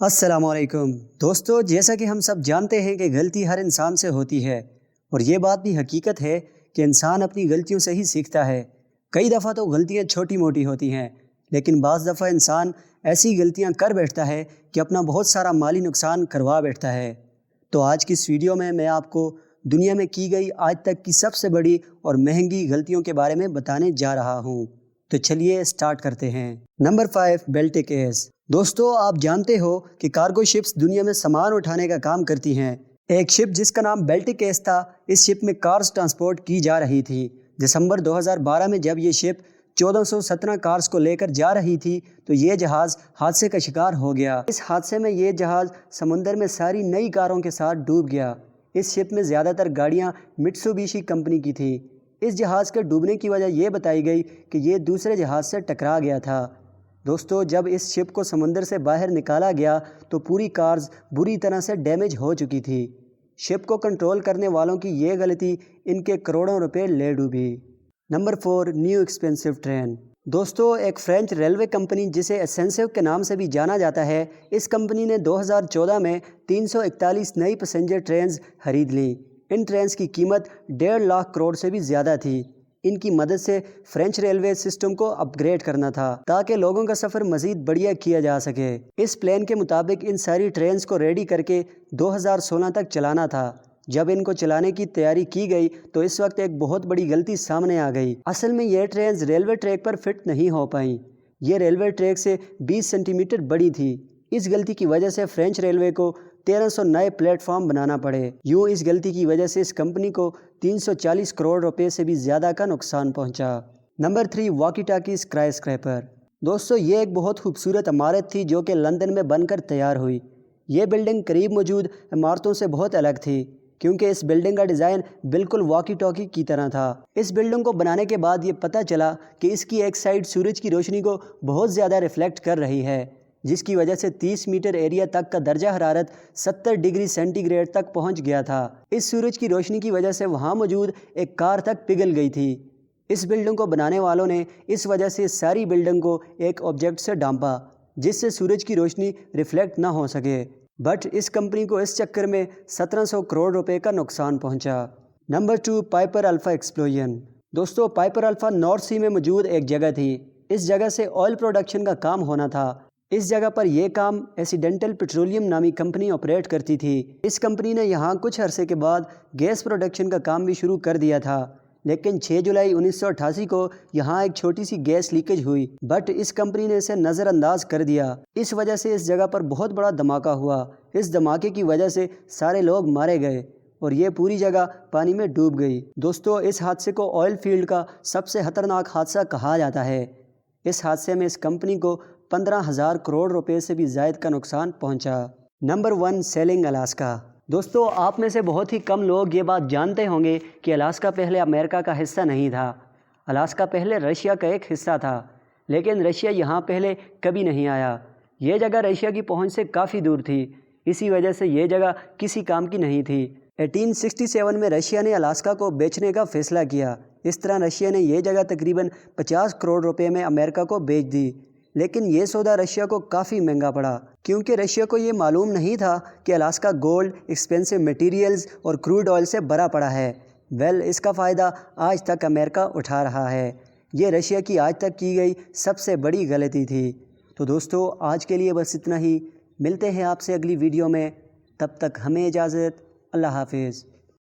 السلام علیکم دوستو، جیسا کہ ہم سب جانتے ہیں کہ غلطی ہر انسان سے ہوتی ہے، اور یہ بات بھی حقیقت ہے کہ انسان اپنی غلطیوں سے ہی سیکھتا ہے۔ کئی دفعہ تو غلطیاں چھوٹی موٹی ہوتی ہیں، لیکن بعض دفعہ انسان ایسی غلطیاں کر بیٹھتا ہے کہ اپنا بہت سارا مالی نقصان کروا بیٹھتا ہے۔ تو آج کی اس ویڈیو میں آپ کو دنیا میں کی گئی آج تک کی سب سے بڑی اور مہنگی غلطیوں کے بارے میں بتانے جا رہا ہوں۔ تو چلیے سٹارٹ کرتے ہیں۔ Number 5، belt case. دوستو، آپ جانتے ہو کہ کارگو شپس دنیا میں سامان اٹھانے کا کام کرتی ہیں۔ ایک شپ جس کا نام بیلٹ کیس تھا، اس شپ میں کارز ٹرانسپورٹ کی جا رہی تھی۔ دسمبر 2012 میں جب یہ شپ 1417 کارز کو لے کر جا رہی تھی تو یہ جہاز حادثے کا شکار ہو گیا۔ اس حادثے میں یہ جہاز سمندر میں ساری نئی کاروں کے ساتھ ڈوب گیا۔ اس شپ میں زیادہ تر گاڑیاں مٹسوبیشی کمپنی کی تھیں۔ اس جہاز کے ڈوبنے کی وجہ یہ بتائی گئی کہ یہ دوسرے جہاز سے ٹکرا گیا تھا۔ دوستو، جب اس شپ کو سمندر سے باہر نکالا گیا تو پوری کارز بری طرح سے ڈیمیج ہو چکی تھی۔ شپ کو کنٹرول کرنے والوں کی یہ غلطی ان کے کروڑوں روپے لے ڈوبی۔ Number 4، new expensive train. دوستو، ایک فرینچ ریلوے کمپنی جسے اسینسیو کے نام سے بھی جانا جاتا ہے، اس کمپنی نے 2014 میں 341 نئی پیسنجر ٹرینز خرید لیں۔ ان ٹرینز کی قیمت 1.5 لاکھ کروڑ سے بھی زیادہ تھی۔ ان کی مدد سے فرینچ ریلوے سسٹم کو اپ گریڈ کرنا تھا تاکہ لوگوں کا سفر مزید بڑھیا کیا جا سکے۔ اس پلان کے مطابق ان ساری ٹرینز کو ریڈی کر کے 2016 تک چلانا تھا۔ جب ان کو چلانے کی تیاری کی گئی تو اس وقت ایک بہت بڑی غلطی سامنے آ گئی۔ اصل میں یہ ٹرینز ریلوے ٹریک پر فٹ نہیں ہو پائیں۔ یہ ریلوے ٹریک سے 20 سینٹی میٹر بڑی تھی۔ اس غلطی کی وجہ سے فرینچ ریلوے کو 1300 نئے پلیٹ فارم بنانا پڑے۔ یوں اس غلطی کی وجہ سے اس کمپنی کو 340 کروڑ روپے سے بھی زیادہ کا نقصان پہنچا۔ نمبر 3، واکی ٹاکی اسکائی اسکریپر۔ دوستو، یہ ایک بہت خوبصورت عمارت تھی جو کہ لندن میں بن کر تیار ہوئی۔ یہ بلڈنگ قریب موجود عمارتوں سے بہت الگ تھی کیونکہ اس بلڈنگ کا ڈیزائن بالکل واکی ٹاکی کی طرح تھا۔ اس بلڈنگ کو بنانے کے بعد یہ پتہ چلا کہ اس کی ایک سائڈ سورج کی روشنی کو بہت زیادہ ریفلیکٹ کر رہی ہے، جس کی وجہ سے 30 میٹر ایریا تک کا درجہ حرارت 70 ڈگری سینٹی گریڈ تک پہنچ گیا تھا۔ اس سورج کی روشنی کی وجہ سے وہاں موجود ایک کار تک پگھل گئی تھی۔ اس بلڈنگ کو بنانے والوں نے اس وجہ سے ساری بلڈنگ کو ایک آبجیکٹ سے ڈھانپا جس سے سورج کی روشنی ریفلیکٹ نہ ہو سکے، بٹ اس کمپنی کو اس چکر میں 1700 کروڑ روپے کا نقصان پہنچا۔ Number 2، Piper alpha explosion. دوستو، پائپر الفا نارتھ سی میں موجود ایک جگہ تھی۔ اس جگہ سے آئل پروڈکشن کا کام ہونا تھا۔ اس جگہ پر یہ کام ایکسیڈنٹل پیٹرولیم نامی کمپنی آپریٹ کرتی تھی۔ اس کمپنی نے یہاں کچھ عرصے کے بعد گیس پروڈکشن کا کام بھی شروع کر دیا تھا، لیکن 6 جولائی 1988 کو یہاں ایک چھوٹی سی گیس لیکیج ہوئی، بٹ اس کمپنی نے اسے نظر انداز کر دیا۔ اس وجہ سے اس جگہ پر بہت بڑا دھماکہ ہوا۔ اس دھماکے کی وجہ سے سارے لوگ مارے گئے اور یہ پوری جگہ پانی میں ڈوب گئی۔ دوستو، اس حادثے کو آئل فیلڈ کا سب سے خطرناک حادثہ کہا جاتا ہے۔ اس حادثے میں اس کمپنی کو 15,000 کروڑ روپے سے بھی زائد کا نقصان پہنچا۔ نمبر 1، سیلنگ الاسکا۔ دوستو، آپ میں سے بہت ہی کم لوگ یہ بات جانتے ہوں گے کہ الاسکا پہلے امریکہ کا حصہ نہیں تھا۔ الاسکا پہلے رشیا کا ایک حصہ تھا، لیکن رشیا یہاں پہلے کبھی نہیں آیا۔ یہ جگہ رشیا کی پہنچ سے کافی دور تھی، اسی وجہ سے یہ جگہ کسی کام کی نہیں تھی۔ 1867 میں رشیا نے الاسکا کو بیچنے کا فیصلہ کیا۔ اس طرح رشیا نے یہ جگہ تقریباً 50 کروڑ روپے میں امریکہ کو بیچ دی، لیکن یہ سودا رشیا کو کافی مہنگا پڑا کیونکہ رشیا کو یہ معلوم نہیں تھا کہ الاسکا گولڈ، ایکسپینسو میٹیریلز اور کروڈ آئل سے بھرا پڑا ہے۔ اس کا فائدہ آج تک امریکہ اٹھا رہا ہے۔ یہ رشیا کی آج تک کی گئی سب سے بڑی غلطی تھی۔ تو دوستو، آج کے لیے بس اتنا ہی۔ ملتے ہیں آپ سے اگلی ویڈیو میں، تب تک ہمیں اجازت۔ اللہ حافظ۔